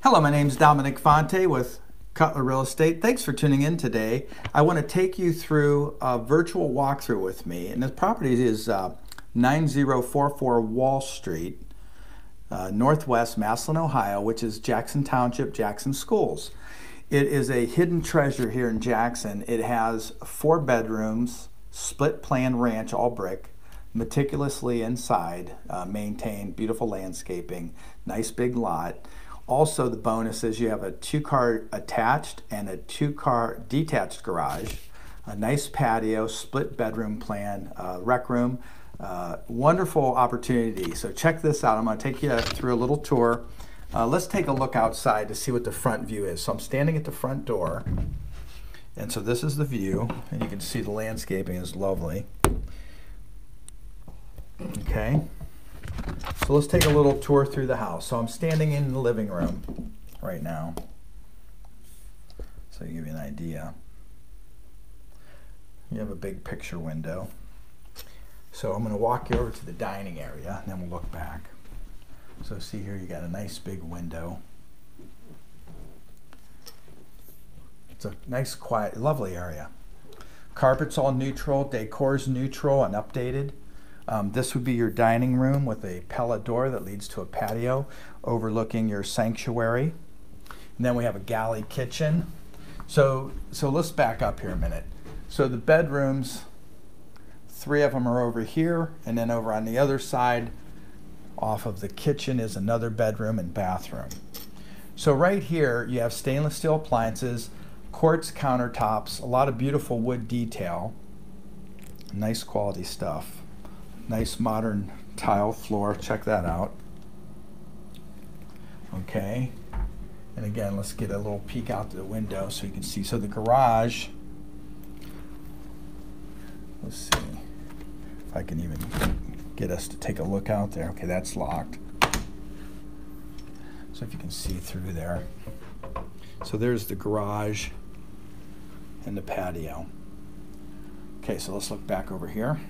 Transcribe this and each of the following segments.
Hello, my name is Dominic Fonte with Cutler Real Estate. Thanks for tuning in today. I want to take you through a virtual walkthrough with me. And this property is 9044 Wall Street, Northwest Massillon, Ohio, which is Jackson Township, Jackson Schools. It is a hidden treasure here in Jackson. It has 4 bedrooms, split plan ranch, all brick, meticulously inside, maintained, beautiful landscaping, nice big lot. Also, the bonus is you have a 2-car attached and a 2-car detached garage, a nice patio, split bedroom plan, rec room. Wonderful opportunity. So check this out. I'm going to take you through a little tour. Let's take a look outside to see what the front view is. So I'm standing at the front door, and so this is the view, and you can see the landscaping is lovely. Okay. So let's take a little tour through the house. So I'm standing in the living room right now. So to give you an idea. You have a big picture window. So I'm going to walk you over to the dining area and then we'll look back. So see here, you got a nice big window. It's a nice, quiet, lovely area. Carpet's all neutral, decor's neutral and updated. This would be your dining room with a pellet door that leads to a patio overlooking your sanctuary. And then we have a galley kitchen. So let's back up here a minute. So the bedrooms, 3 of them are over here, and then over on the other side off of the kitchen is another bedroom and bathroom. So right here you have stainless steel appliances, quartz countertops, a lot of beautiful wood detail, nice quality stuff. Nice modern tile floor, check that out. Okay, and again, let's get a little peek out the window so you can see. So the garage, let's see if I can even get us to take a look out there. Okay, that's locked. So if you can see through there. So there's the garage and the patio. Okay, so let's look back over here.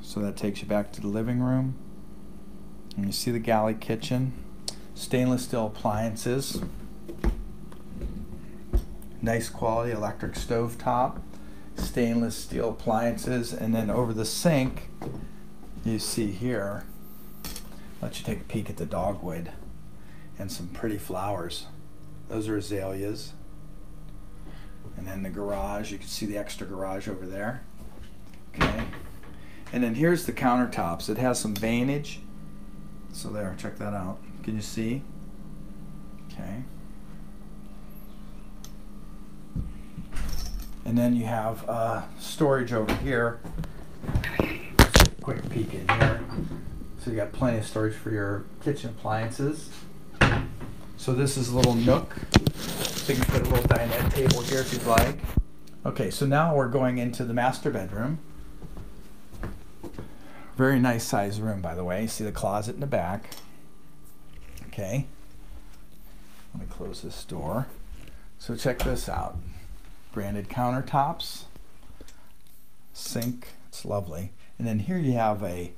So that takes you back to the living room. And you see the galley kitchen, stainless steel appliances, nice quality electric stove top, stainless steel appliances, and then over the sink, you see here, let you take a peek at the dogwood and some pretty flowers. Those are azaleas. And then the garage, you can see the extra garage over there. Okay. And then here's the countertops. It has some veinage. So there, check that out. Can you see? Okay. And then you have storage over here. Quick peek in here. So you got plenty of storage for your kitchen appliances. So this is a little nook. So you can put a little dinette table here if you'd like. Okay, so now we're going into the master bedroom. Very nice size room, by the way. See the closet in the back. Okay. Let me close this door. So check this out. Granite countertops, sink. It's lovely. And then here you have a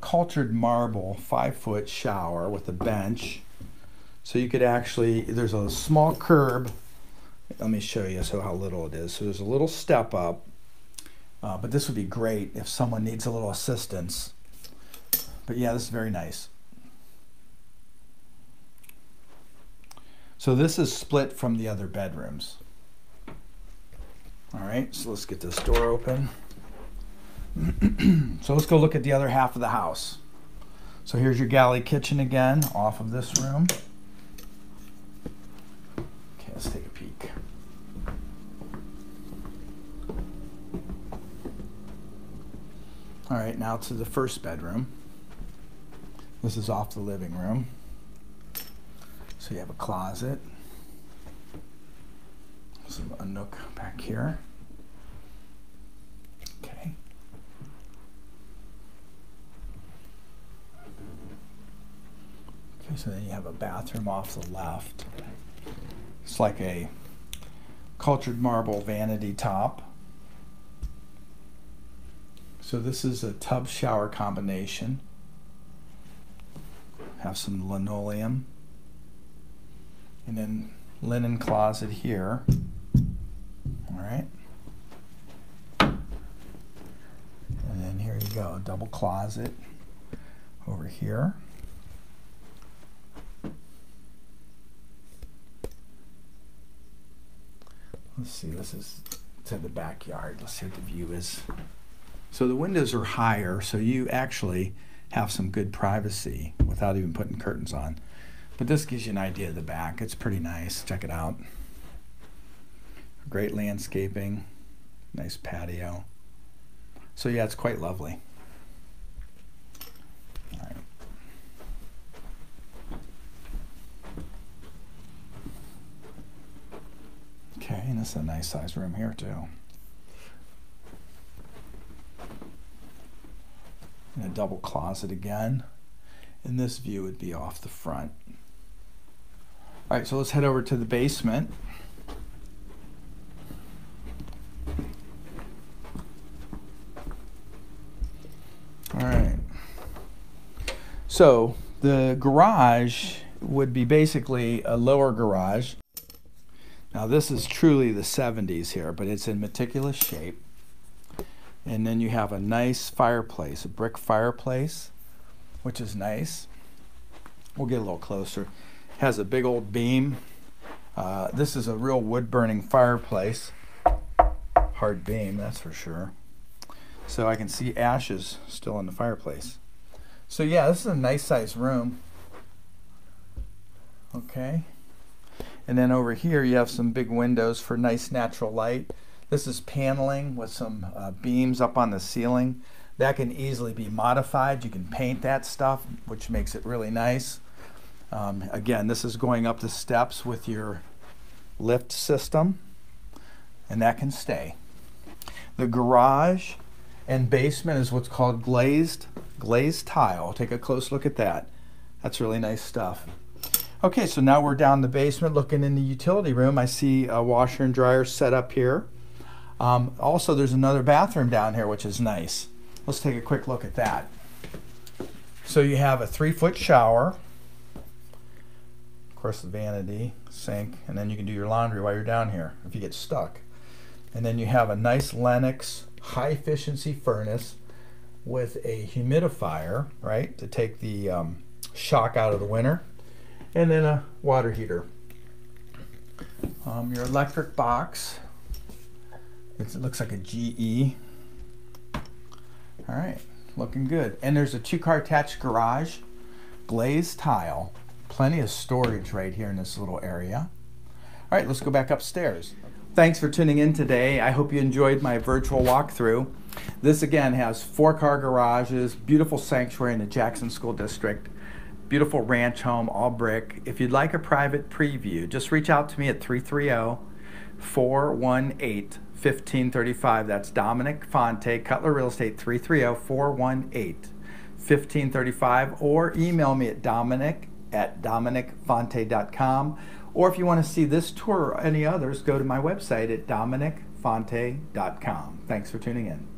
cultured marble 5-foot shower with a bench. So you could actually, there's a small curb. Let me show you how little it is. So there's a little step up. But this would be great if someone needs a little assistance. But yeah, this is very nice. So this is split from the other bedrooms. All right, so let's get this door open. So let's go look at the other half of the house. So here's your galley kitchen again, off of this room. Okay, let's take a peek. All right, now to the first bedroom. This is off the living room. So you have a closet. A nook back here. Okay. Okay, so then you have a bathroom off the left. It's like a cultured marble vanity top. So this is a tub shower combination. have some linoleum. And then linen closet here. All right. And then here you go, double closet over here. Let's see, this is to the backyard. Let's see what the view is. So the windows are higher, so you actually have some good privacy without even putting curtains on. But this gives you an idea of the back. It's pretty nice. Check it out. Great landscaping, nice patio. So yeah, it's quite lovely. All right. Okay, and this is a nice size room here too. And a double closet again. And this view would be off the front. All right, so let's head over to the basement. All right. So the garage would be basically a lower garage. Now this is truly the 70s here, but it's in meticulous shape. And then you have a nice fireplace, a brick fireplace, which is nice. We'll get a little closer. Has a big old beam. This is a real wood-burning fireplace. Hard beam, that's for sure. So I can see ashes still in the fireplace. So yeah, this is a nice sized room. Okay. And then over here you have some big windows for nice natural light. This is paneling with some beams up on the ceiling. That can easily be modified. You can paint that stuff, which makes it really nice. Again, this is going up the steps with your lift system, and that can stay. The garage and basement is what's called glazed tile. Take a close look at that. That's really nice stuff. Okay, so now we're down the basement looking in the utility room. I see a washer and dryer set up here. Also, there's another bathroom down here, which is nice. Let's take a quick look at that. So you have a 3-foot shower. Of course, the vanity, sink, and then you can do your laundry while you're down here if you get stuck. And then you have a nice Lennox high-efficiency furnace with a humidifier, right, to take the shock out of the winter, and then a water heater. Your electric box, it looks like a GE. All right, looking good. And there's a 2-car attached garage, glazed tile. Plenty of storage right here in this little area. All right, let's go back upstairs. Thanks for tuning in today. I hope you enjoyed my virtual walkthrough. This again has 4-car garages, beautiful sanctuary in the Jackson School District, beautiful ranch home, all brick. If you'd like a private preview, just reach out to me at 330-418-1535. That's Dominic Fonte, Cutler Real Estate, 330-418-1535, or email me at dominic@dominicfonte.com. Or if you want to see this tour or any others, go to my website at dominicfonte.com. Thanks for tuning in.